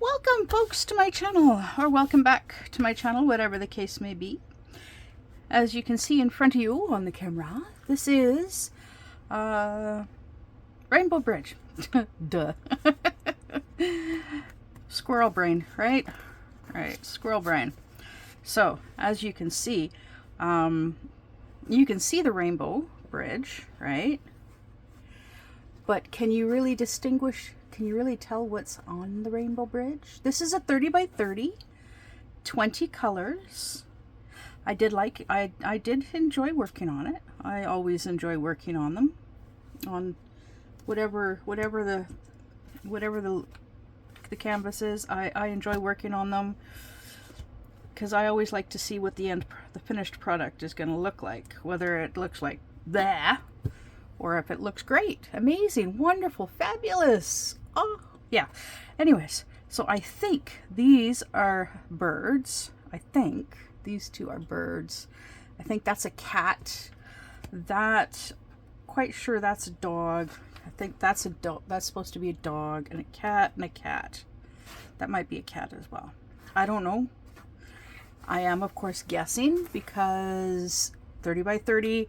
Welcome folks to my channel, or welcome back to my channel, whatever the case may be. As you can see in front of you on the camera, this is Rainbow Bridge. Duh. Squirrel brain, right? Right, squirrel brain. So, as you can see the Rainbow Bridge, right? But can you really distinguish, can you really tell what's on the Rainbow Bridge? This is a 30 by 30, 20 colors. I did enjoy working on it. I always enjoy working on them. On whatever the canvas is, I enjoy working on them because I always like to see what the finished product is going to look like, whether it looks like that or if it looks great, amazing, wonderful, fabulous. Oh, yeah. Anyways, so I think these are birds. I think these two are birds. I think that's a cat. Quite sure that's a dog. I think that's a dog. That's supposed to be a dog and a cat and a cat. That might be a cat as well. I don't know. I am, of course, guessing because 30 by 30.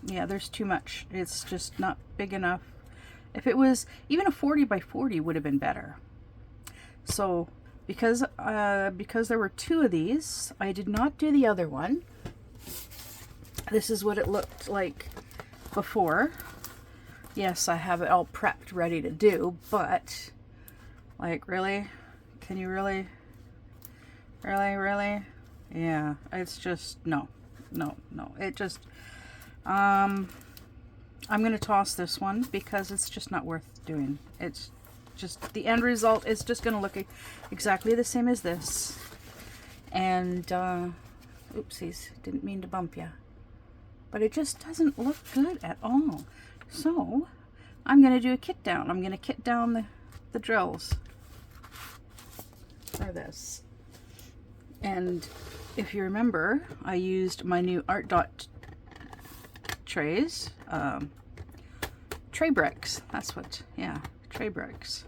Yeah, there's too much. It's just not big enough. If it was even a 40 by 40 would have been better. So because there were two of these, I did not do the other one. This is what it looked like before. Yes, I have it all prepped, ready to do, but like, really? Can you really? Really? Yeah, it's just, no. It just, I'm going to toss this one because it's just not worth doing. It's just, the end result is just going to look exactly the same as this. And, oopsies, didn't mean to bump you. But it just doesn't look good at all. So, I'm going to do a kit down. I'm going to kit down the drills for this. And if you remember, I used my new Art Dot trays, tray bricks. That's what, yeah, tray bricks.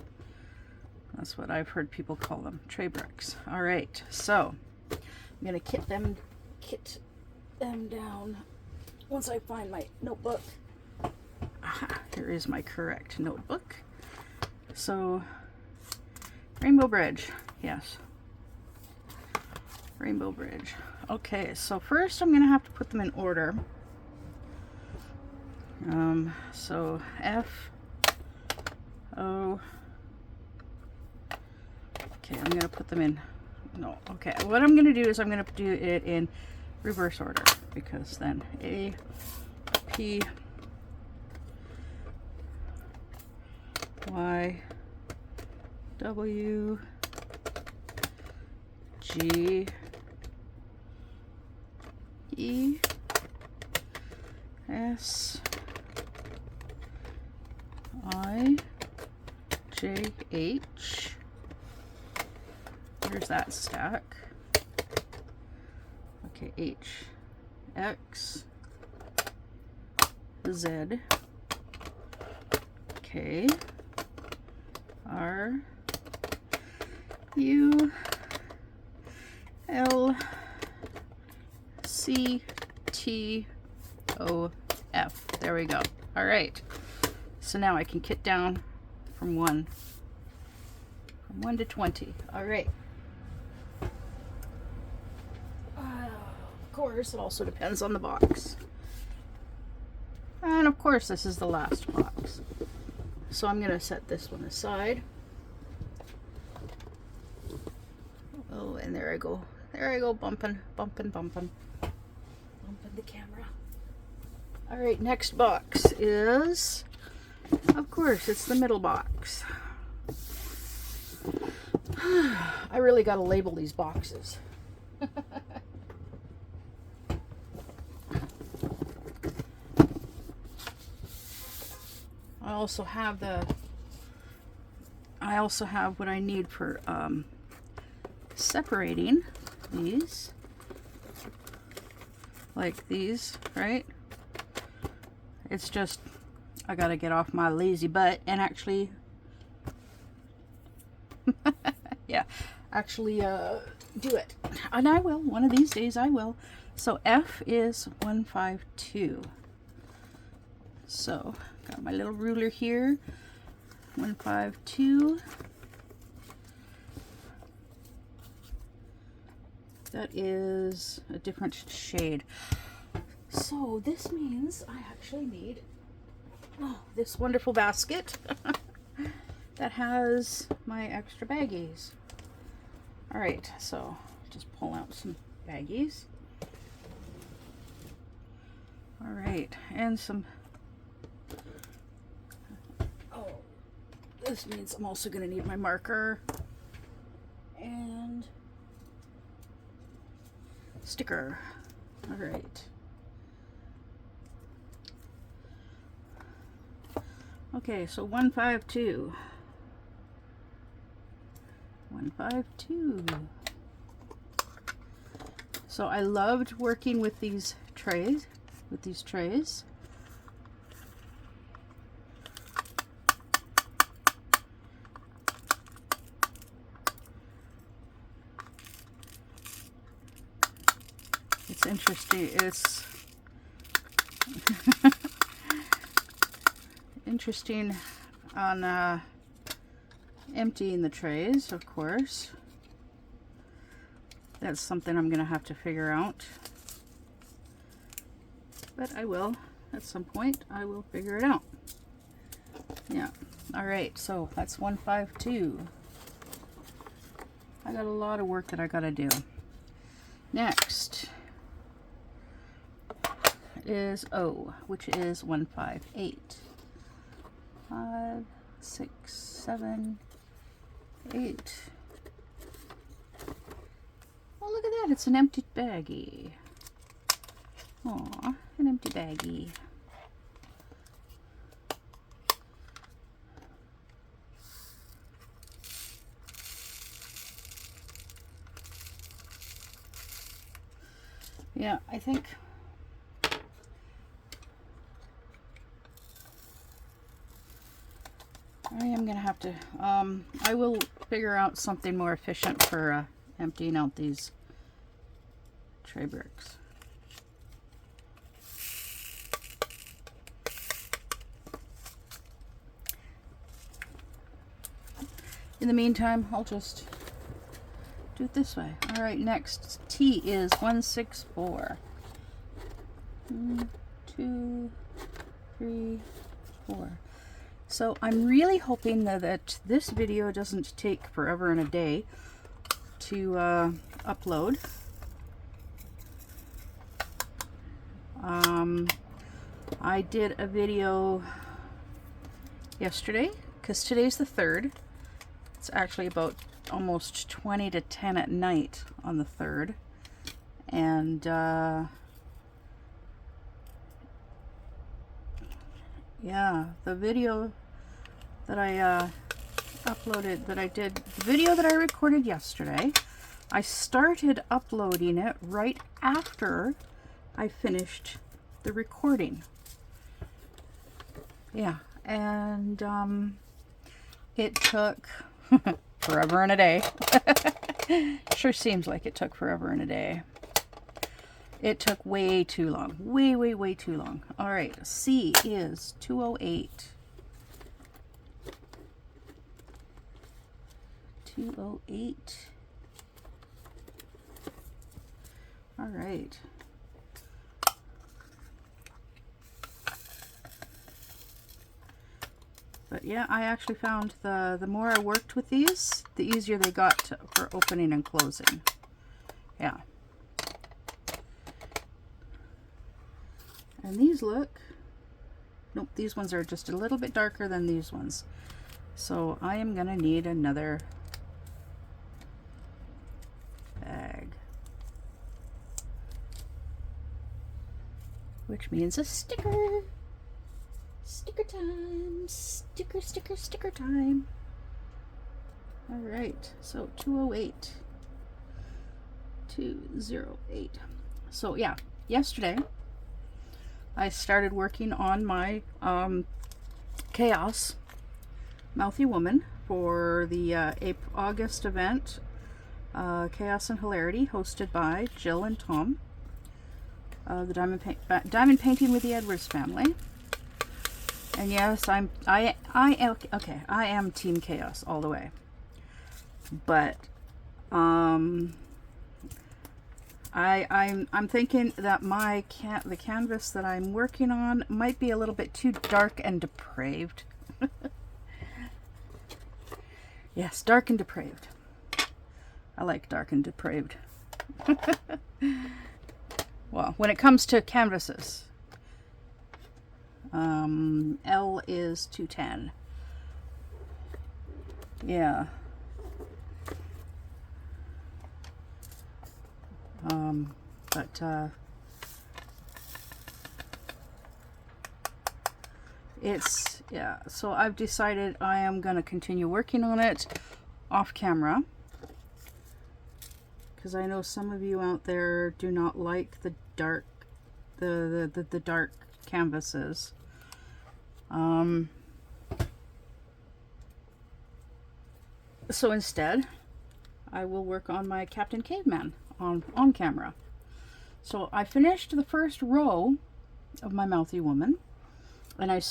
That's what I've heard people call them, tray bricks. All right, so I'm gonna kit them down once I find my notebook. Aha, here is my correct notebook. So, Rainbow Bridge, yes. Rainbow Bridge. Okay, so first I'm gonna have to put them in order. So F O. Okay, I'm gonna put them in. No, okay. What I'm gonna do is I'm gonna do it in reverse order because then A, P, Y, W, G, E, S, I, J, H. There's that stack. Okay, H, X, Z, K, R, U, L, C, T, O, F. There we go. All right. So now I can kit down from 1 to 20. All right. Of course, it also depends on the box. And of course, this is the last box. So I'm going to set this one aside. Oh, and there I go. There I go, bumping the camera. All right, next box is, of course, it's the middle box. I really got to label these boxes. I also have what I need for separating these, like these, right? It's just, I gotta get off my lazy butt and actually Yeah, actually do it. And I will. One of these days I will. So F is 152. So got my little ruler here. 152. That is a different shade. So this means I actually need this wonderful basket that has my extra baggies. All right, so just pull out some baggies. All right, and some, oh, this means I'm also gonna need my marker and sticker. All right. Okay, so 152. 152. So I loved working with these trays, It's interesting. It's interesting on emptying the trays, of course. That's something I'm gonna have to figure out, but I will at some point. I will figure it out. Yeah. All right, so that's 152. I got a lot of work that I gotta do. Next is O, which is 158. 5, 6, 7, 8. Oh, look at that. It's an empty baggie. Aw, an empty baggie. Yeah, I think I am going to have to, I will figure out something more efficient for emptying out these tray bricks. In the meantime, I'll just do it this way. All right, next, T is 164. 1, 2, 3, 4. So I'm really hoping that this video doesn't take forever and a day to upload. I did a video yesterday because today's the 3rd. It's actually about almost 20 to 10 at night on the 3rd, and yeah, the video that I uploaded, the video that I recorded yesterday, I started uploading it right after I finished the recording. Yeah, and it took forever and a day. Sure seems like it took forever and a day. It took way too long. Way too long. All right, C is 208. 208. All right. But yeah, I actually found the more I worked with these, the easier they got for opening and closing. Yeah. And these look, nope, these ones are just a little bit darker than these ones. So I am gonna need another bag, which means a sticker. Sticker time, sticker time. All right, so 208, 208. So yeah, yesterday I started working on my chaos Mouthy Woman for the August event, Chaos and Hilarity, hosted by Jill and Tom. The Diamond Painting with the Edwards family. And yes, I am Team Chaos all the way. But I'm thinking that the canvas that I'm working on might be a little bit too dark and depraved. Yes, dark and depraved. I like dark and depraved. Well, when it comes to canvases, L is 210. Yeah. It's, yeah, so I've decided I am going to continue working on it off camera, because I know some of you out there do not like the dark, the dark canvases. So instead, I will work on my Captain Caveman on camera. So I finished the first row of my Mouthy Woman, and I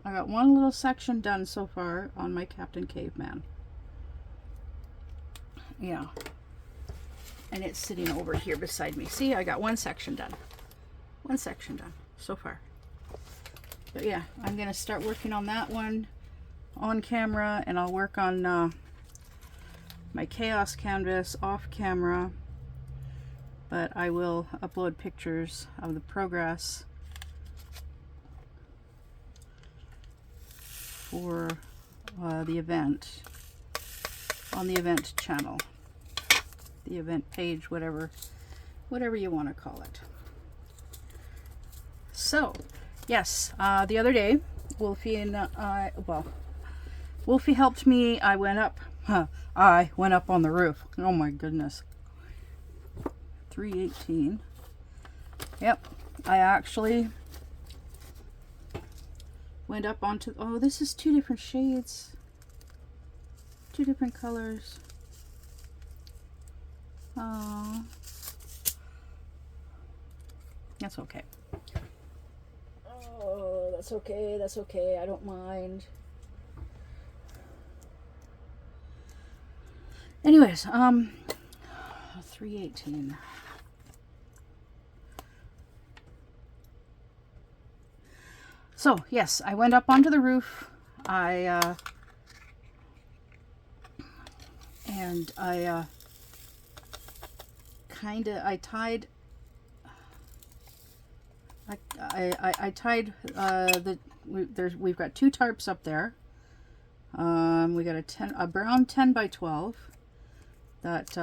got one little section done so far on my Captain Caveman. Yeah. And it's sitting over here beside me. See, I got one section done. One section done so far. But yeah, I'm going to start working on that one on camera, and I'll work on my Chaos canvas off camera. But I will upload pictures of the progress for the event on the event channel, the event page, whatever you want to call it. So yes, the other day Wolfie and Wolfie helped me. I went up on the roof. Oh my goodness. 318. Yep, I actually went up onto, oh, this is two different shades, two different colors. Oh, that's okay. Oh, that's okay, that's okay, I don't mind. Anyways, 318. So yes, I went up onto the roof. I tied we've got two tarps up there. We got a brown 10 by 12 that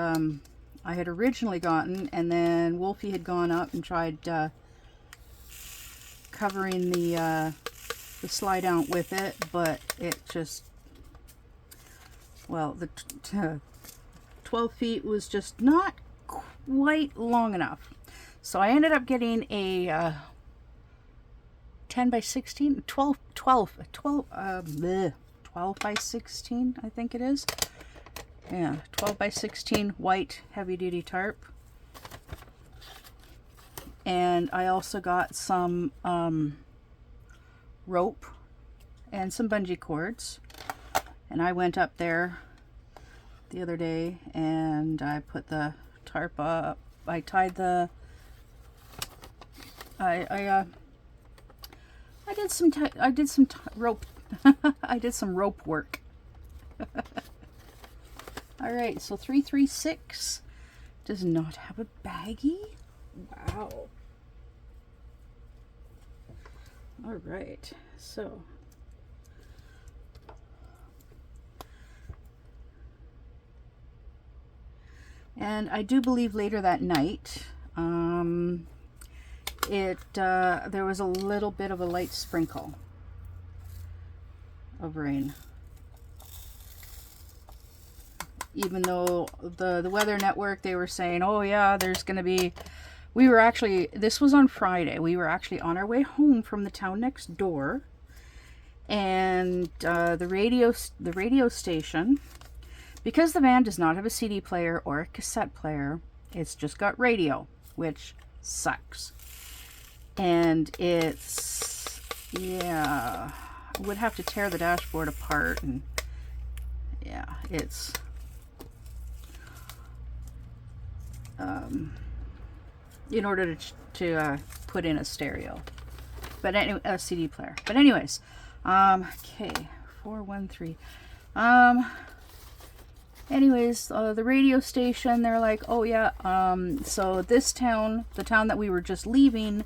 I had originally gotten, and then Wolfie had gone up and tried covering the slide out with it, but it just, well, the 12 feet was just not quite long enough. So I ended up getting a 10 by 16, 12 by 16, I think it is. Yeah, 12 by 16 white heavy duty tarp. And I also got some rope and some bungee cords. And I went up there the other day and I put the tarp up. I tied the I did some rope I did some rope work. All right, so 336 does not have a baggie. Wow. All right, so and I do believe later that night there was a little bit of a light sprinkle of rain, even though the weather network, they were saying, oh yeah, there's gonna be, we were actually, this was on Friday, we were actually on our way home from the town next door, And the radio station, because the van does not have a CD player or a cassette player, it's just got radio, which sucks. And it's, yeah, I would have to tear the dashboard apart, and yeah, it's in order to put in a stereo, but anyway, a CD player. But anyways, okay, 413. Anyways, the radio station, they're like, oh yeah, so this town, the town that we were just leaving,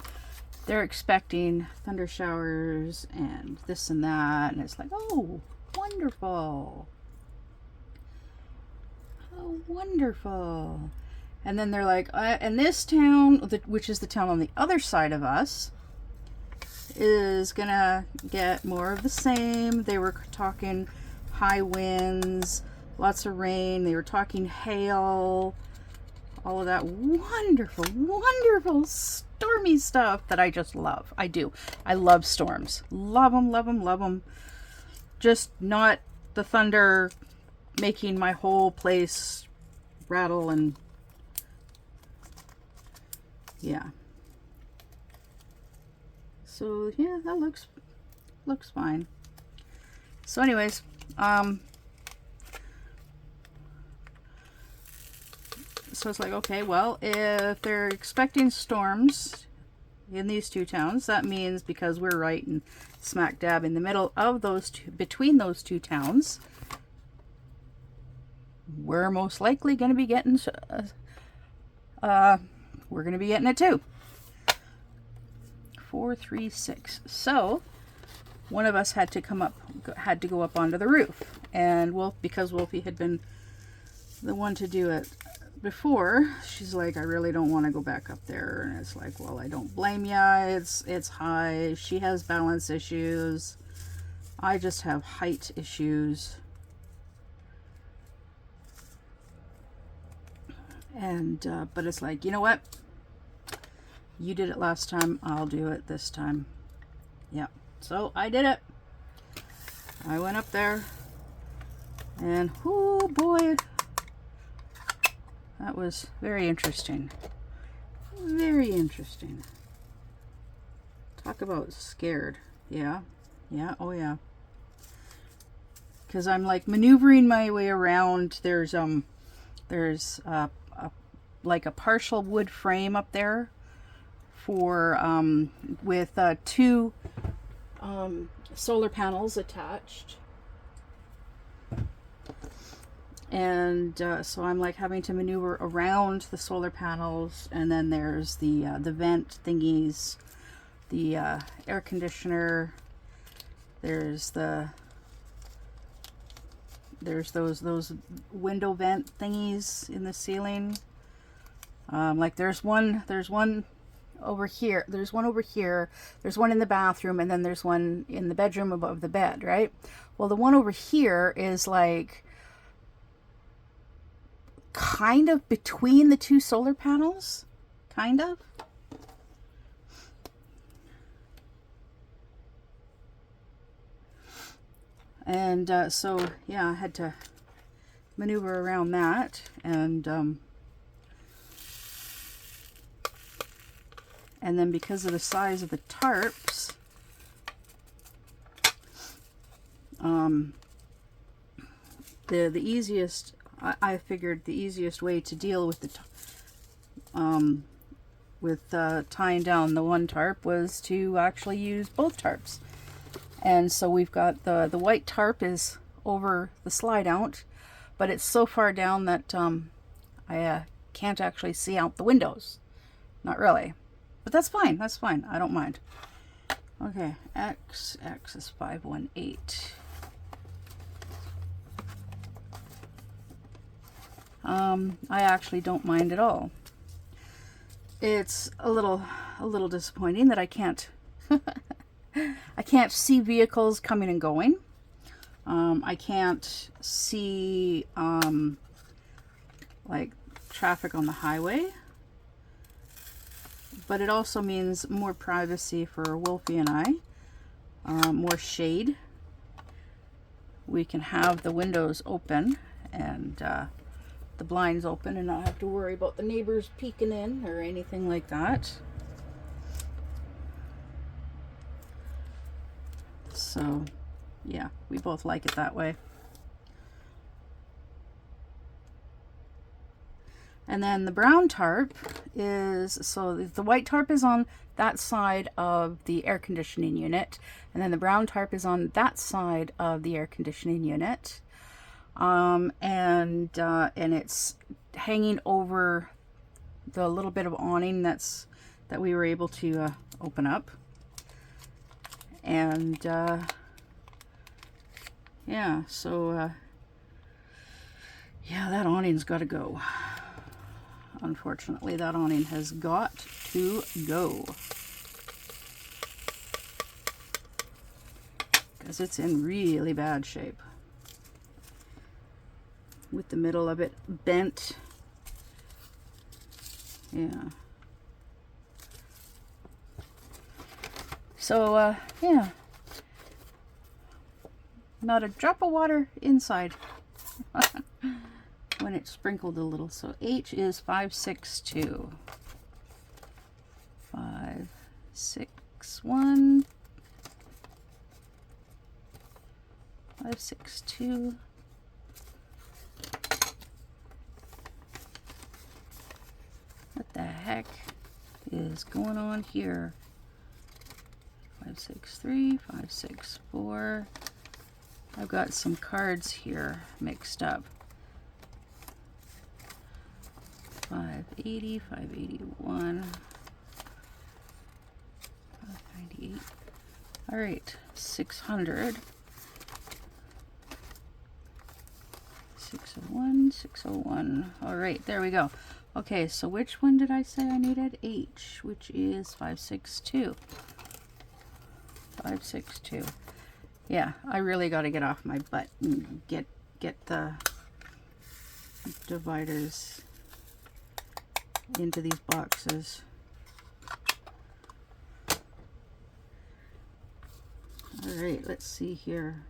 they're expecting thunder showers and this and that, and it's like, oh, wonderful. Oh, wonderful. And then they're like, and this town, which is the town on the other side of us, is gonna get more of the same. They were talking high winds, lots of rain. They were talking hail, all of that wonderful, wonderful stormy stuff that I just love. I do. I love storms. Love them, love them, love them. Just not the thunder making my whole place rattle and yeah. So yeah, that looks fine. So anyways, so it's like, okay, well, if they're expecting storms in these two towns, that means because we're right in smack dab in the middle of those two, between those two towns, we're most likely going to be getting we're going to be getting it too. 436. So one of us had to go up onto the roof, and because Wolfie had been the one to do it before, she's like, I really don't want to go back up there. And it's like, well, I don't blame ya. It's high. She has balance issues. I just have height issues. And but it's like, you know what? You did it last time. I'll do it this time. Yeah. So I did it. I went up there, and oh boy, that was very interesting. Very interesting. Talk about scared. Yeah. Yeah. Oh yeah. Because I'm like maneuvering my way around. There's like a partial wood frame up there for with two solar panels attached, and so I'm like having to maneuver around the solar panels, and then there's the vent thingies, the air conditioner, there's those window vent thingies in the ceiling. Like there's one over here, there's one over here, there's one in the bathroom, and then there's one in the bedroom above the bed, right? Well, the one over here is like kind of between the two solar panels, kind of. And so yeah, I had to maneuver around that, and then because of the size of the tarps, the easiest, I figured the easiest way to deal with tying down the one tarp was to actually use both tarps. And so we've got the white tarp is over the slide out, but it's so far down that I can't actually see out the windows. Not really. But that's fine. That's fine. I don't mind. Okay. X is 518. I actually don't mind at all. It's a little disappointing that I can't I can't see vehicles coming and going. I can't see like traffic on the highway. But it also means more privacy for Wolfie and I, more shade we can have the windows open and the blinds open and not have to worry about the neighbors peeking in or anything like that. So yeah, we both like it that way. And then the brown tarp is, so the white tarp is on that side of the air conditioning unit, and then the brown tarp is on that side of the air conditioning unit. And it's hanging over the little bit of awning that we were able to open up. And yeah, so yeah, that awning's got to go. Unfortunately, that awning has got to go because it's in really bad shape, with the middle of it bent. Yeah. So yeah, not a drop of water inside. When it sprinkled a little. So H is 562. 561. 562. What the heck is going on here? 563, 564. I've got some cards here mixed up. 580, 581, 598. All right, 600. 601, 601. All right, there we go. Okay, so which one did I say I needed? H, which is 562. 562. Yeah, I really got to get off my butt and get the dividers into these boxes. All right, let's see here.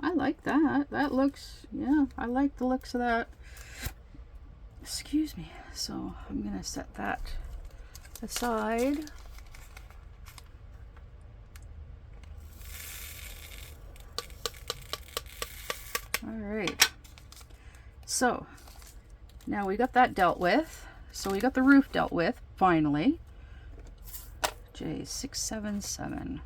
I like that. That looks, yeah, I like the looks of that. Excuse me. So I'm gonna set that aside. All right. So now we got that dealt with. So we got the roof dealt with, finally. J677.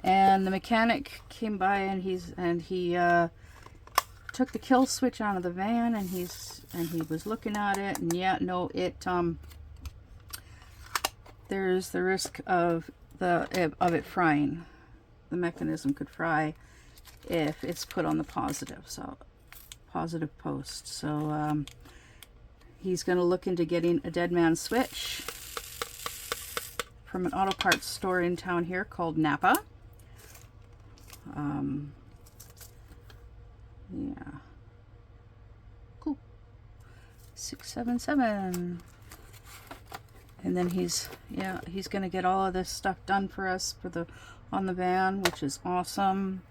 And the mechanic came by and he took the kill switch out of the van, and he was looking at it, and yeah, no, it there's the risk of it frying. The mechanism could fry if it's put on the positive post. So he's going to look into getting a dead man switch from an auto parts store in town here called Napa. Yeah. Cool. 677. And then he's going to get all of this stuff done for us on the van, which is awesome.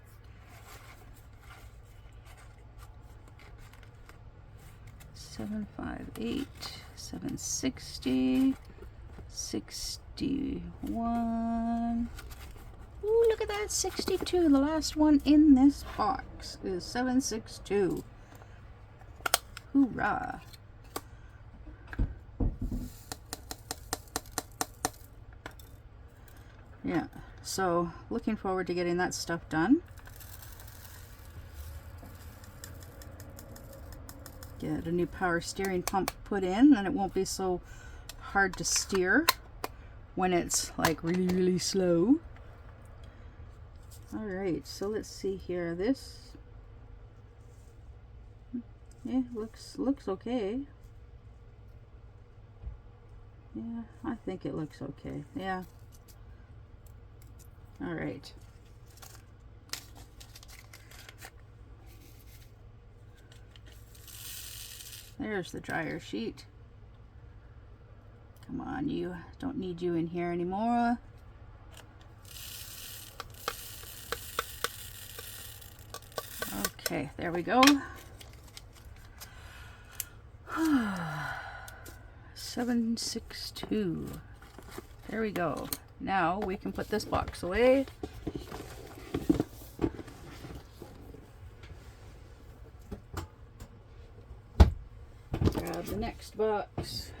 $758, $760, $61. Ooh, look at that, 62. The last one in this box is 762. Hoorah. Yeah, so looking forward to getting that stuff done. Get a new power steering pump put in, and it won't be so hard to steer when it's like really, really slow. All right, so let's see here. This, yeah, looks okay. Yeah, I think it looks okay. Yeah. All right. There's the dryer sheet. Come on, you. Don't need you in here anymore. Okay, there we go. 762. There we go. Now we can put this box away. Grab the next box.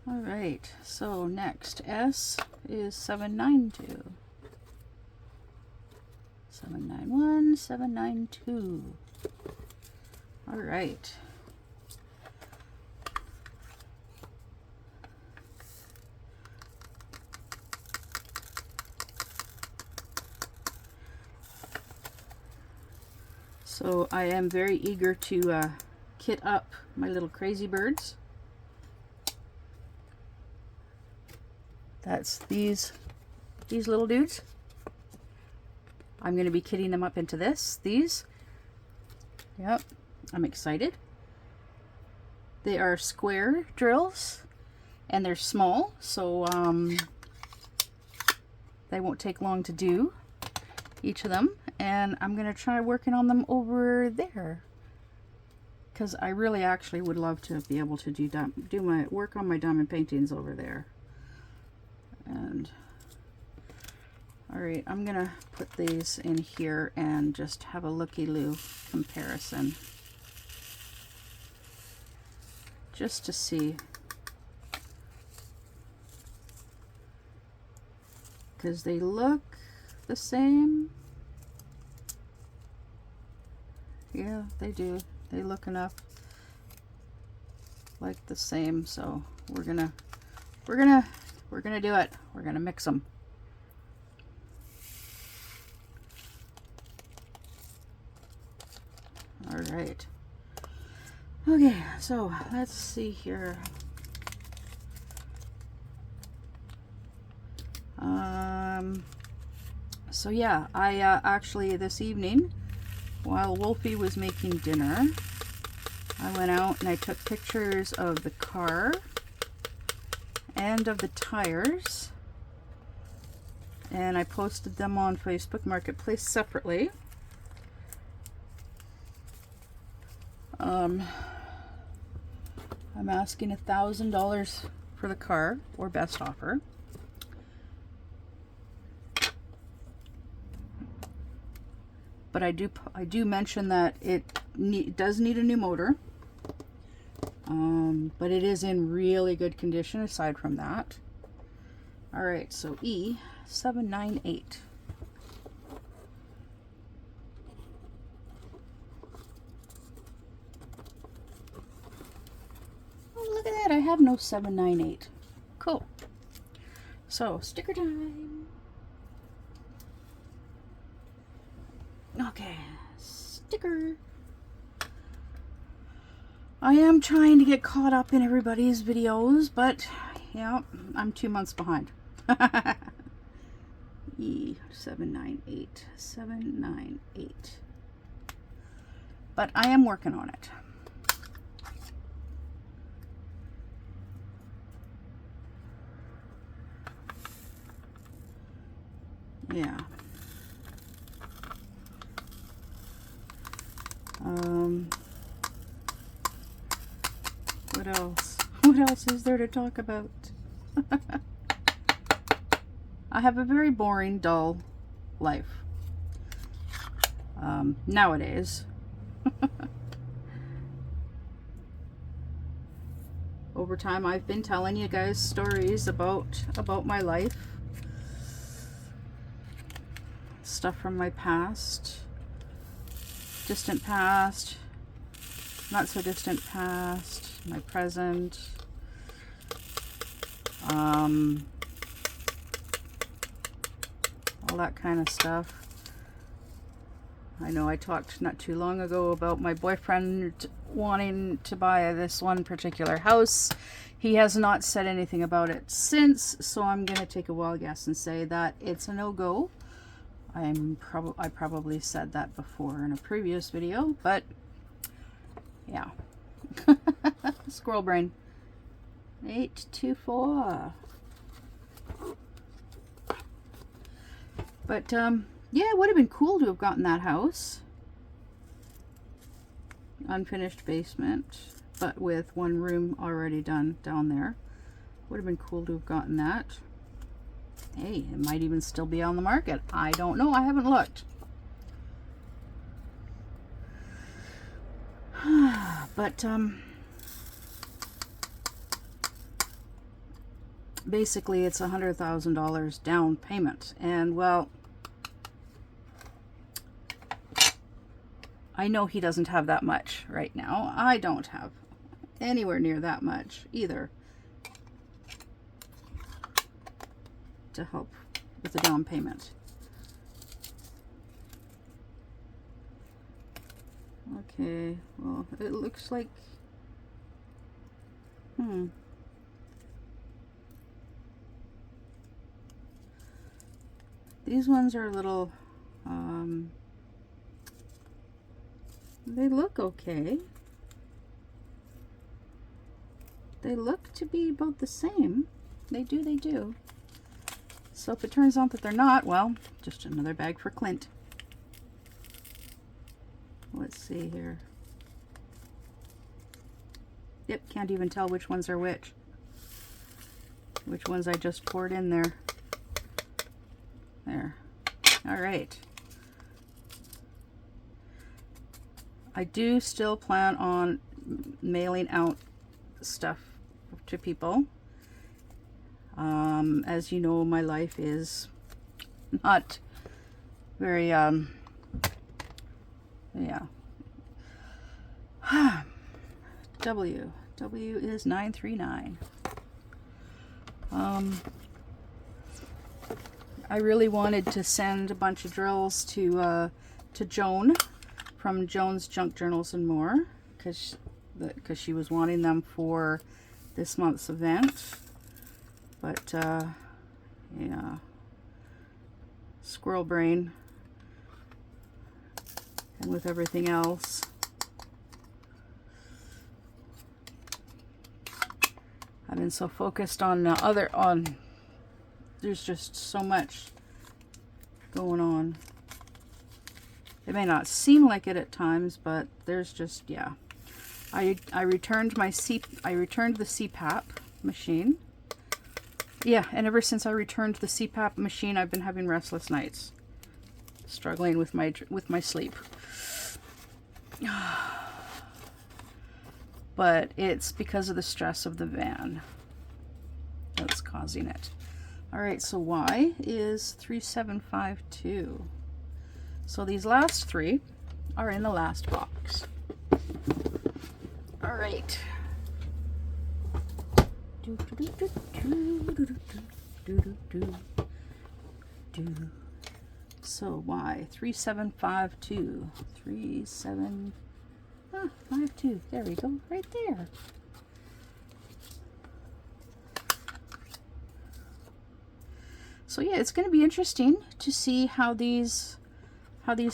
All right, so next S is 792. 791, 792. All right. So I am very eager to kit up my little crazy birds. That's these little dudes. I'm going to be kitting them up into these. Yep, I'm excited. They are square drills and they're small, so they won't take long to do, each of them. And I'm going to try working on them over there, because I really actually would love to be able to do my work on my diamond paintings over there. And all right, I'm gonna put these in here and just have a looky-loo comparison, just to see, because they look the same. Yeah, they do. They look enough like the same, so we're gonna do it. We're gonna mix them. All right. Okay, so let's see here. So yeah, I actually this evening, while Wolfie was making dinner, I went out and I took pictures of the car and of the tires, and I posted them on Facebook Marketplace separately. I'm asking $1,000 for the car, or best offer. But I do mention that it does need a new motor. But it is in really good condition aside from that. All right, so E798. Oh, look at that. I have no 798. Cool. So, sticker time. Okay, sticker. I am trying to get caught up in everybody's videos, but yeah, I'm 2 months behind. E798, 798. But I am working on it. Yeah. What else? What else is there to talk about? I have a very boring, dull life nowadays. Over time, I've been telling you guys stories about my life, stuff from my past, distant past, not so distant past, my present, all that kind of stuff. I know I talked not too long ago about my boyfriend wanting to buy this one particular house. He has not said anything about it since, so I'm going to take a wild guess and say that it's a no-go. I probably said that before in a previous video, but yeah. Squirrel brain. 824. But yeah, it would have been cool to have gotten that house. Unfinished basement, but with one room already done down there. Would have been cool to have gotten that. Hey, it might even still be on the market. I don't know. I haven't looked. But basically it's $100,000 down payment, and well, I know he doesn't have that much right now. I don't have anywhere near that much either to help with the down payment. Okay, well, it looks like, these ones are a little, they look okay. They look to be about the same. They do. So if it turns out that they're not, well, just another bag for Clint. Let's see here. Yep, can't even tell which ones are which. Which ones I just poured in there. There. All right. I do still plan on mailing out stuff to people. As you know, my life is not very, yeah. W is 939. I really wanted to send a bunch of drills to Joan from Joan's Junk Journals and More, because she was wanting them for this month's event. But yeah, squirrel brain, and with everything else, I've been so focused on there's just so much going on. It may not seem like it at times, but there's just, yeah. I returned the CPAP machine. Yeah, and ever since I returned the CPAP machine, I've been having restless nights, struggling with my sleep. But it's because of the stress of the van that's causing it. All right, so Y is 3752. So these last three are in the last box. All right. So Y 3752. 3752. There we go, right there. So yeah, it's going to be interesting to see how these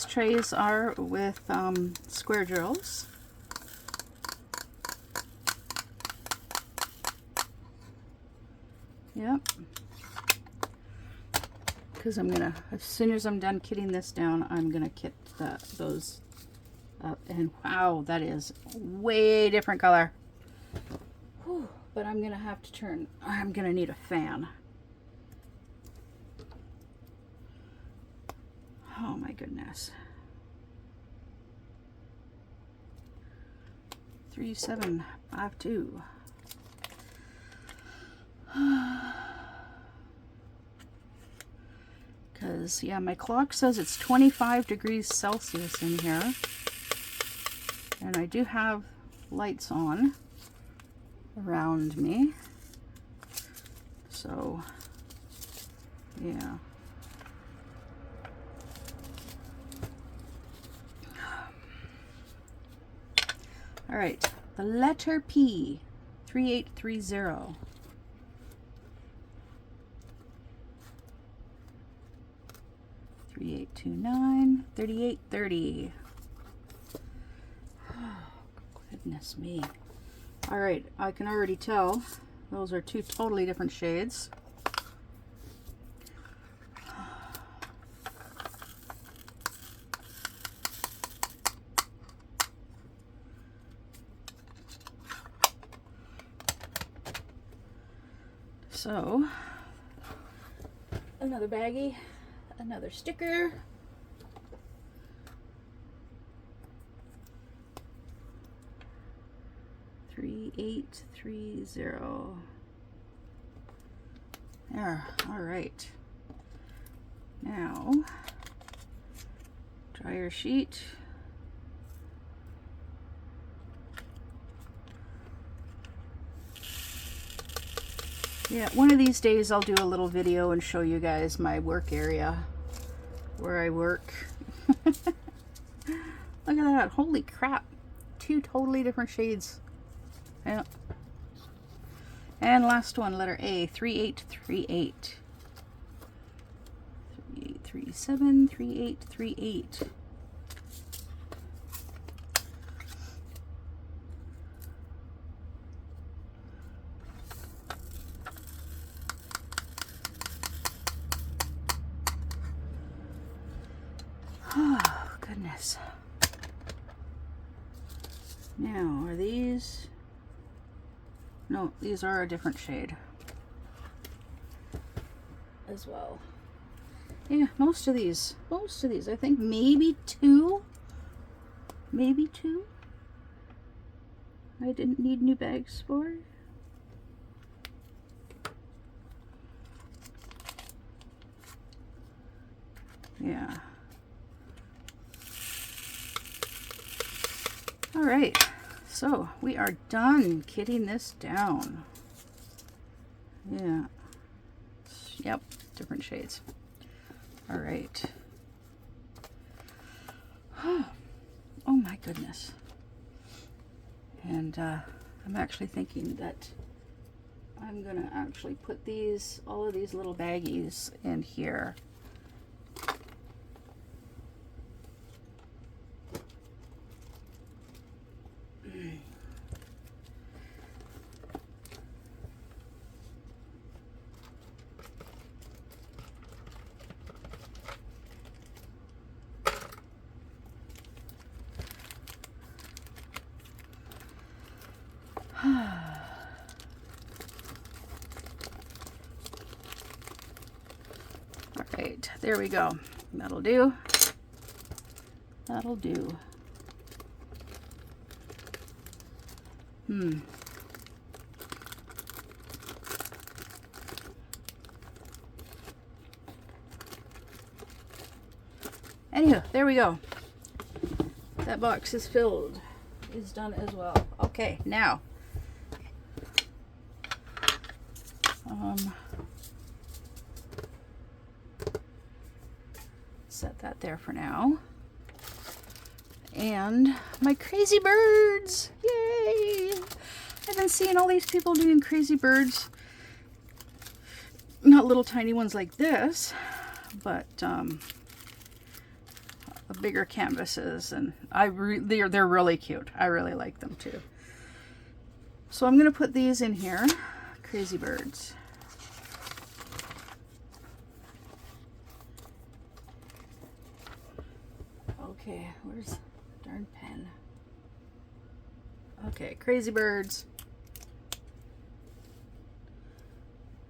trays are with square drills. Yep. Because I'm gonna, as soon as I'm done kitting this down, I'm gonna kit those up. And wow, that is way different color. Whew, but I'm gonna have to turn. I'm gonna need a fan. Oh my goodness. 3752. Because, yeah, my clock says it's 25 degrees Celsius in here. And I do have lights on around me. So, yeah. All right, the letter P, 3830. 3830. 39, 38, 30. Oh, goodness me. All right, I can already tell those are two totally different shades. So, another baggie, another sticker. $3830. There, all right. Now, dryer sheet. Yeah, one of these days I'll do a little video and show you guys my work area where I work. Look at that, holy crap. Two totally different shades. Yeah. And last one, letter A, 3838. 3837, 3838. Oh, goodness. Now, are these? No, these are a different shade as well. Yeah, most of these, I think maybe two, I didn't need new bags for. Yeah. All right. So we are done kitting this down. Yeah. Yep, different shades. All right. Oh my goodness. And I'm actually thinking that I'm gonna actually put these, all of these little baggies in here. Alright, there we go. That'll do. That'll do. Anywho, there we go. That box is filled. Is done as well. Okay, now set that there for now. And my crazy birds! Yay! I've been seeing all these people doing crazy birds. Not little tiny ones like this, but bigger canvases, and they're really cute. I really like them too. So I'm gonna put these in here. Crazy birds. Okay, where's the darn pen? Okay, crazy birds.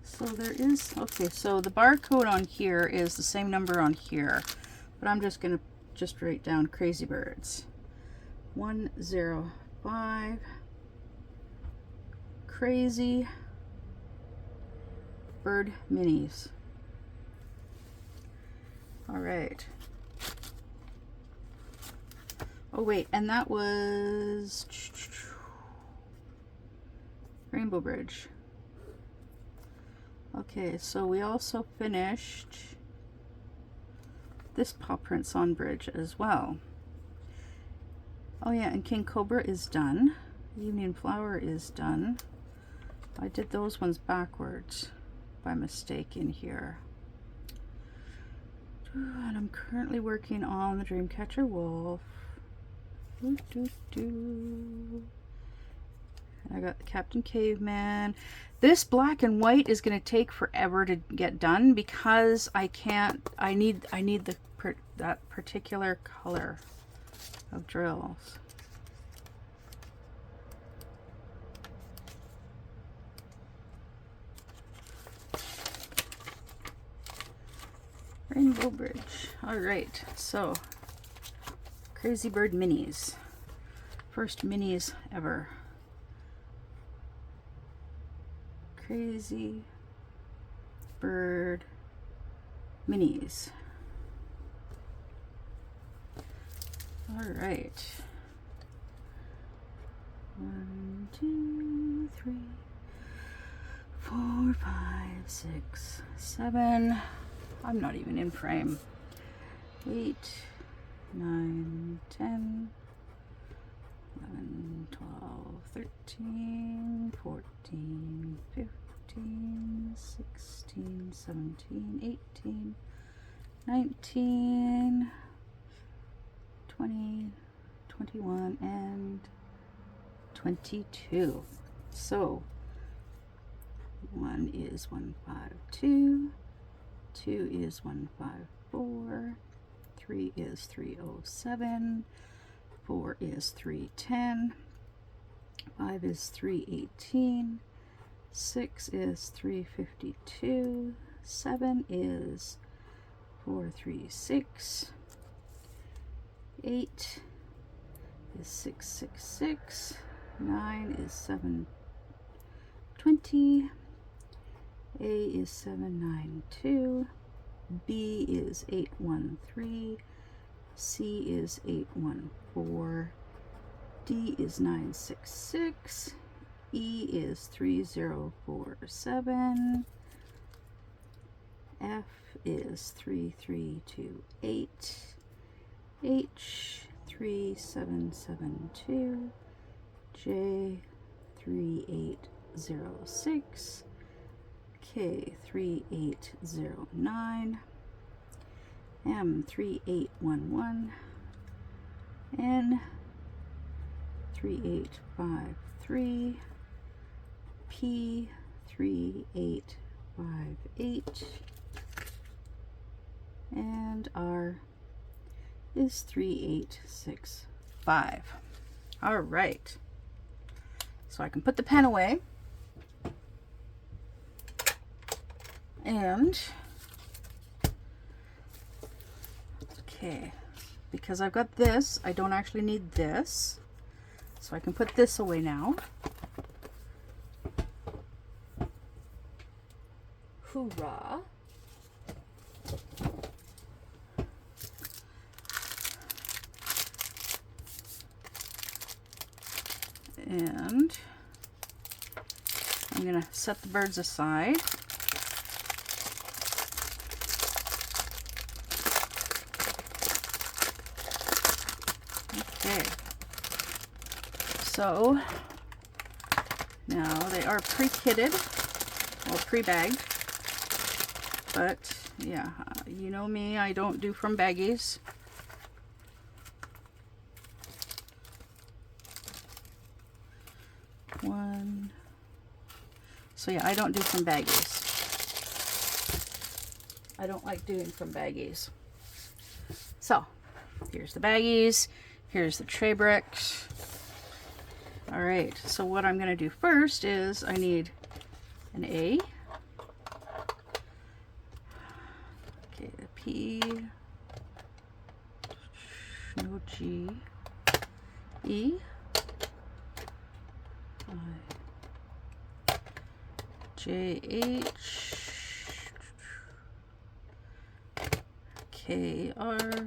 So there is, okay, so the barcode on here is the same number on here, but I'm just gonna write down crazy birds. 105 crazy bird minis. All right. Oh wait, and that was Rainbow Bridge. Okay, so we also finished this Paw Prints on Bridge as well. Oh yeah, and King Cobra is done. Evening Flower is done. I did those ones backwards by mistake in here. Do And I'm currently working on the Dreamcatcher Wolf. Doo, doo, doo. I got the Captain Caveman. This black and white is going to take forever to get done because I need that particular color of drills. Rainbow Bridge. All right, so Crazy Bird minis. First minis ever. Crazy Bird minis. All right. 1, 2, 3, 4, 5, 6, 7. I'm not even in frame. 8, 9, 10, 11, 12, 13, 14, 15, 16, 17, 18, 19, 20, 21, and 22. So 1 is 152, 2 is 154, 3 is 307, 4 is 310, 5 is 318, 6 is 352, 7 is 436, 8 is 666, 9 is 720, A is 792, B is 813, C is 814, D is 966, E is 3047, F is 3328, H 3772, J 3806, K 3809, M 3811, N 3853, P 3858, and R is 3865. All right. So I can put the pen away. And okay, because I've got this, I don't actually need this. So I can put this away now. Hoorah. And I'm going to set the birds aside. Okay. So now they are pre-kitted, well, pre-bagged, but yeah, you know me, I don't do from baggies. One. So yeah, I don't do from baggies. I don't like doing from baggies. So here's the baggies. Here's the tray bricks. All right, so what I'm going to do first is I need an A. Okay, a P. No G. E. I. J. H. K. R.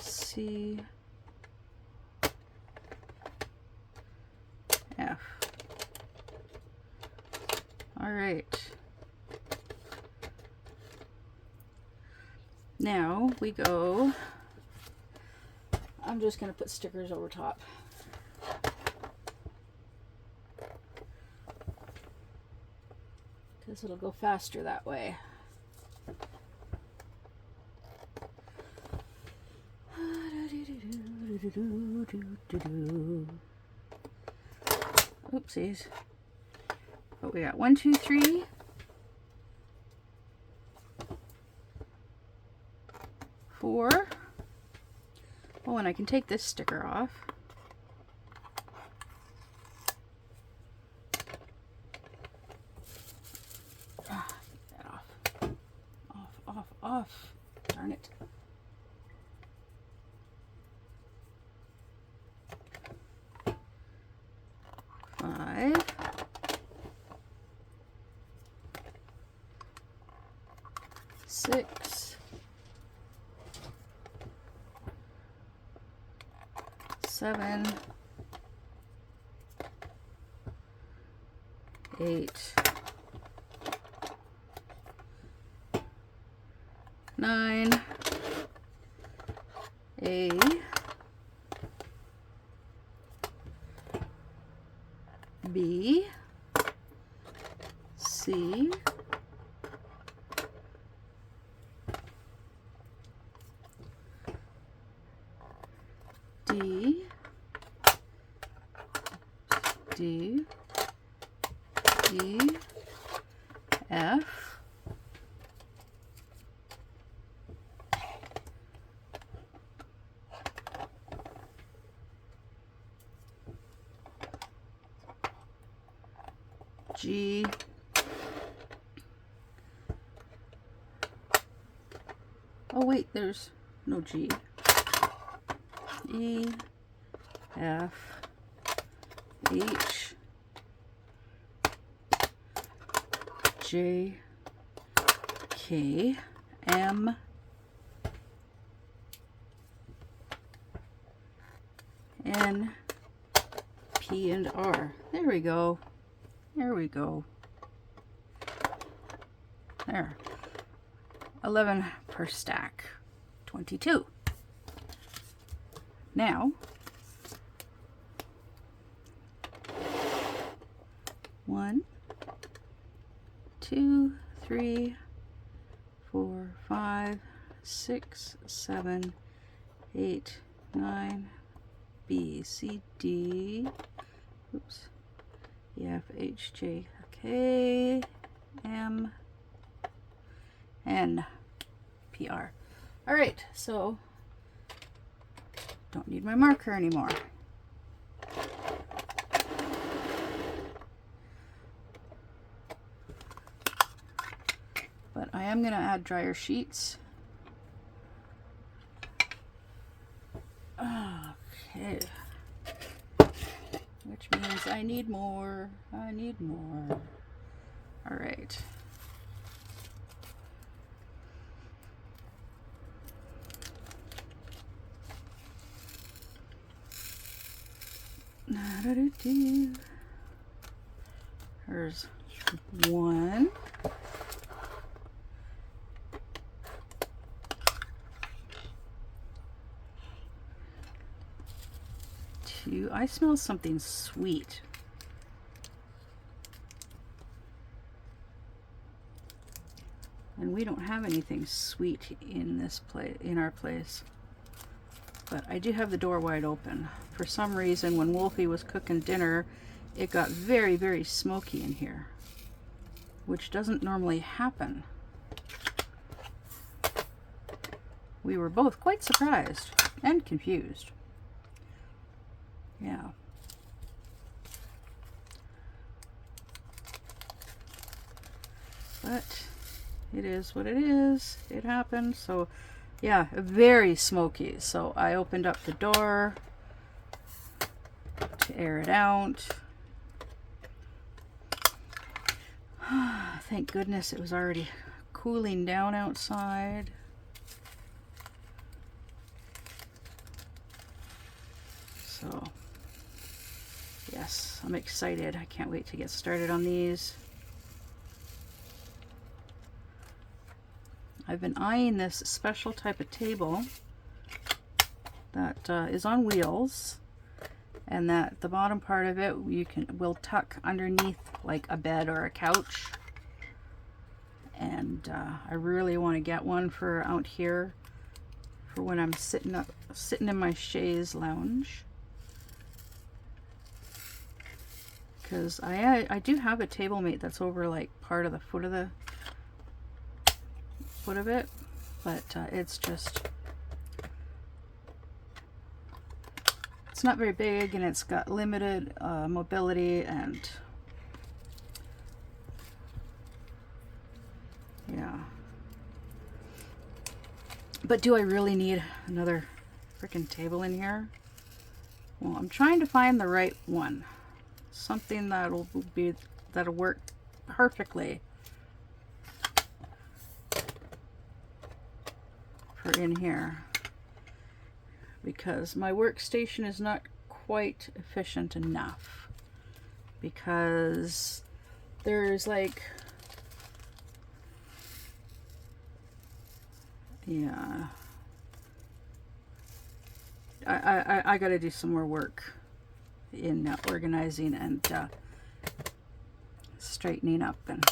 C. F. All right. Now we go, I'm just going to put stickers over top. because it'll go faster that way. Oopsies. But we got 1, 2, 3. 4. Oh, and I can take this sticker off. Get that off. Off. Darn it. Five. 6. 7. 8. 9. A. B. C. D. D. E. F. G. Oh wait, there's no G. E. F. H. J. K. M. N. P and R. There we go. There we go. There. 11 per stack. 22. Now, 1, 2, 3, 4, 5, 6, 7, 8, 9, B, C, D, oops, E, F, H, J, K, M, N, P, R. All right, so don't need my marker anymore. But I am going to add dryer sheets. Okay. Which means I need more. I need more. All right. There's 1. 2. I smell something sweet. And we don't have anything sweet in this place, in our place. But I do have the door wide open. For some reason, when Wolfie was cooking dinner, it got very, very smoky in here, which doesn't normally happen. We were both quite surprised and confused. Yeah. But it is what it is. It happened. So yeah, very smoky. So I opened up the door to air it out. Thank goodness it was already cooling down outside. So yes, I'm excited. I can't wait to get started on these. I've been eyeing this special type of table that is on wheels, and that the bottom part of it will tuck underneath like a bed or a couch. and I really want to get one for out here for when I'm sitting in my chaise lounge, because I do have a table mate that's over like part of the foot of it, but it's not very big, and it's got limited mobility, and yeah. But do I really need another freaking table in here? Well, I'm trying to find the right one. Something that'll work perfectly for in here, because my workstation is not quite efficient enough, because there's like, yeah, I gotta do some more work in organizing and straightening up and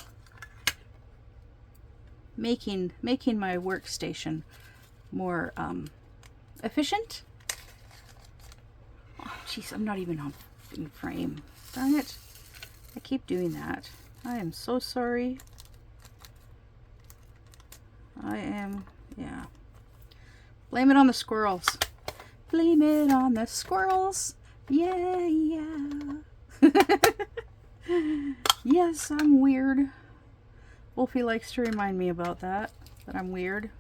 making my workstation more efficient. Oh jeez, I'm not even in frame. Darn it. I keep doing that. I am so sorry. Yeah. Blame it on the squirrels. Blame it on the squirrels. Yeah, yeah. Yes, I'm weird. Wolfie likes to remind me about that I'm weird.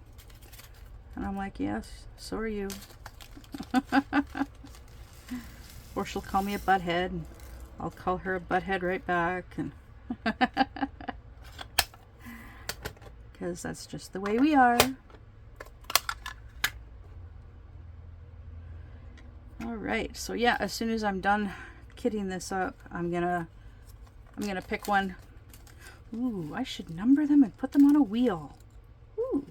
And I'm like, yes, so are you. Or she'll call me a butthead, and I'll call her a butthead right back, and because that's just the way we are. Alright, so yeah, as soon as I'm done kitting this up, I'm gonna pick one. Ooh, I should number them and put them on a wheel. Ooh.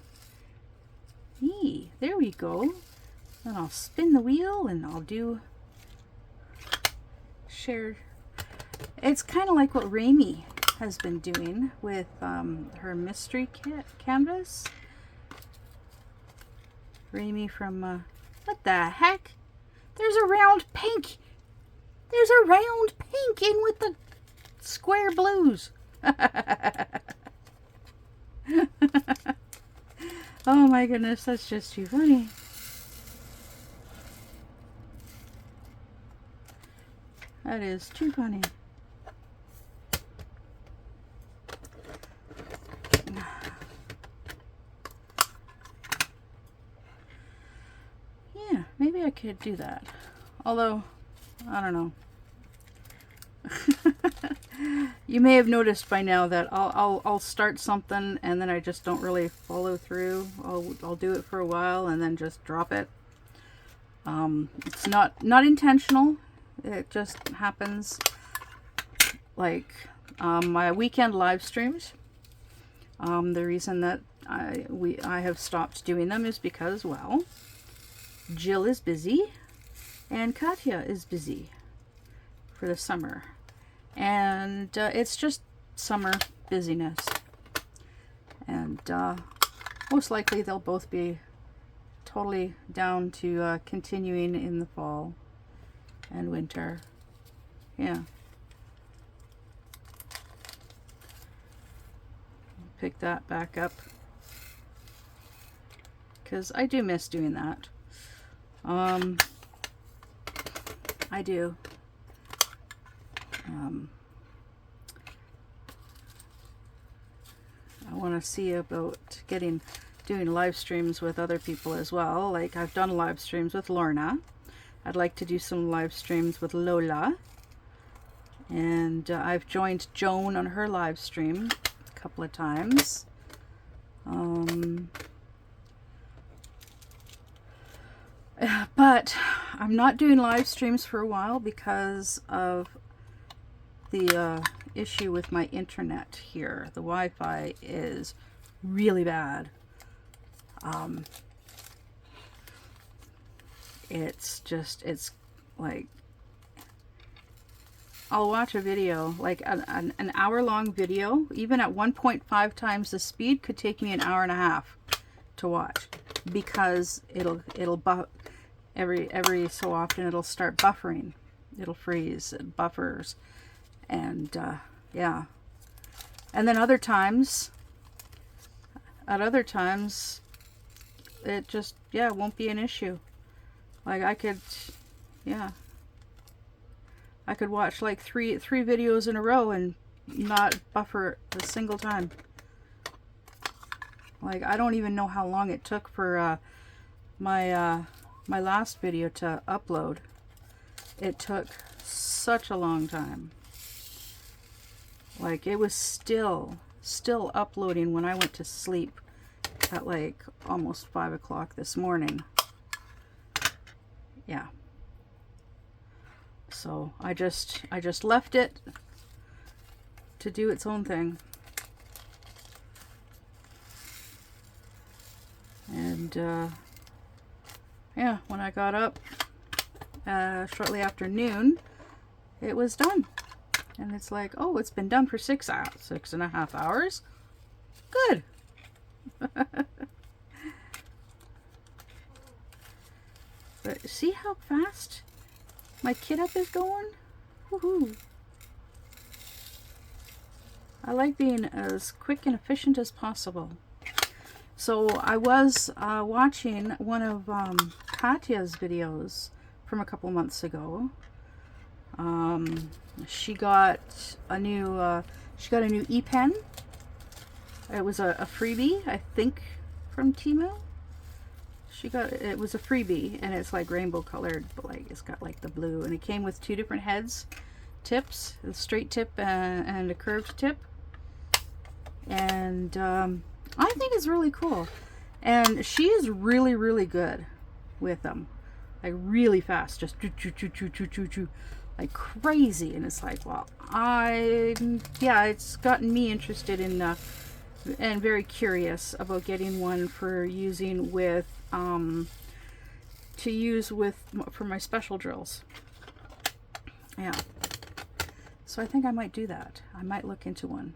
There we go. Then I'll spin the wheel and I'll do shared. It's kind of like what Raimi has been doing with her mystery kit canvas. Raimi from what the heck? There's a round pink. There's a round pink in with the square blues. Oh my goodness, that's just too funny. That is too funny. Yeah, maybe I could do that. Although, I don't know. You may have noticed by now that I'll start something and then I just don't really follow through. I'll do it for a while and then just drop it. It's not intentional. It just happens. Like my weekend live streams. The reason that I have stopped doing them is because, well, Jill is busy and Katya is busy for the summer. And it's just summer busyness. And most likely they'll both be totally down to continuing in the fall and winter. Yeah. Pick that back up, because I do miss doing that. I do. I want to see about doing live streams with other people as well. Like I've done live streams with Lorna. I'd like to do some live streams with Lola. And I've joined Joan on her live stream a couple of times. But I'm not doing live streams for a while because of the issue with my internet here. The Wi-Fi is really bad. It's like I'll watch a video, like an hour-long video, even at 1.5 times the speed, could take me an hour and a half to watch, because it'll every so often it'll start buffering. It'll freeze and buffers, and yeah. And then at other times, it just, yeah, won't be an issue. Like I could watch like three videos in a row and not buffer a single time. Like I don't even know how long it took for my last video to upload. It took such a long time. Like it was still uploading when I went to sleep at like almost 5 o'clock this morning. Yeah. So I just left it to do its own thing. And yeah, when I got up shortly after noon, it was done. And it's like, oh, it's been done for 6.5 hours. Good. But see how fast my kit up is going? Woohoo. I like being as quick and efficient as possible. So I was watching one of Katya's videos from a couple months ago. She got a new e-pen. It was a freebie, I think, from Temu. It was a freebie, and it's like rainbow colored, but like it's got like the blue, and it came with 2 different tips, a straight tip and a curved tip. And I think it's really cool. And she is really, really good with them. Like really fast, just like crazy. And it's like, well, it's gotten me interested in and very curious about getting one for using with for my special drills. Yeah. So I think I might do that. I might look into one.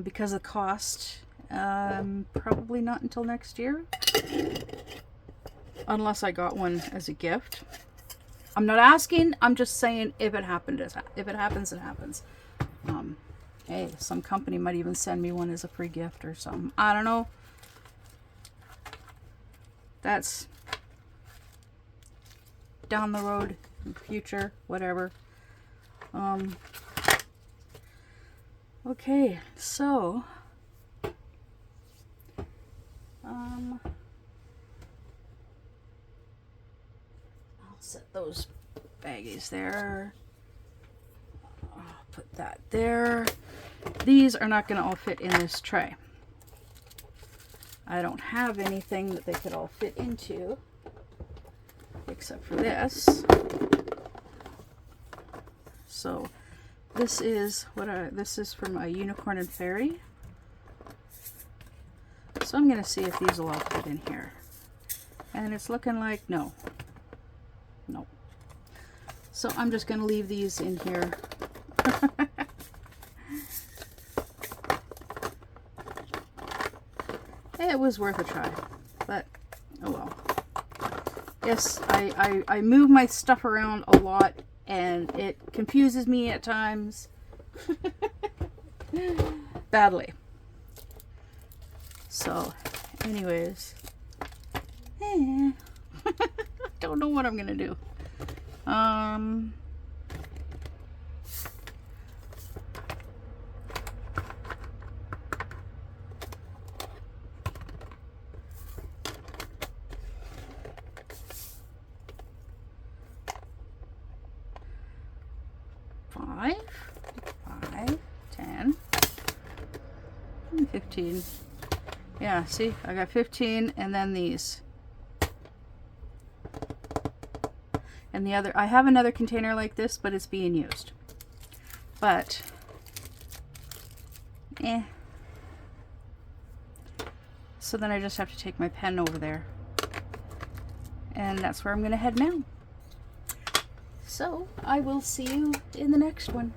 Because of the cost, probably not until next year. Unless I got one as a gift. I'm not asking, I'm just saying if it happens, it happens. Hey, some company might even send me one as a free gift or something. I don't know. That's down the road, in the future, whatever. Okay, so I'll set those baggies there. I'll put that there. These are not going to all fit in this tray. I don't have anything that they could all fit into except for this. So this is this is from a Unicorn and Fairy. So I'm going to see if these will all fit in here. And it's looking like no. No. So I'm just going to leave these in here. It was worth a try, but oh well. Yes, I move my stuff around a lot, and it confuses me at times. Badly. So, anyways. Don't know what I'm gonna do. 10, 15. Yeah, see, I got 15, and then these. And the other, I have another container like this, but it's being used. But, so then I just have to take my pen over there. And that's where I'm going to head now. So I will see you in the next one.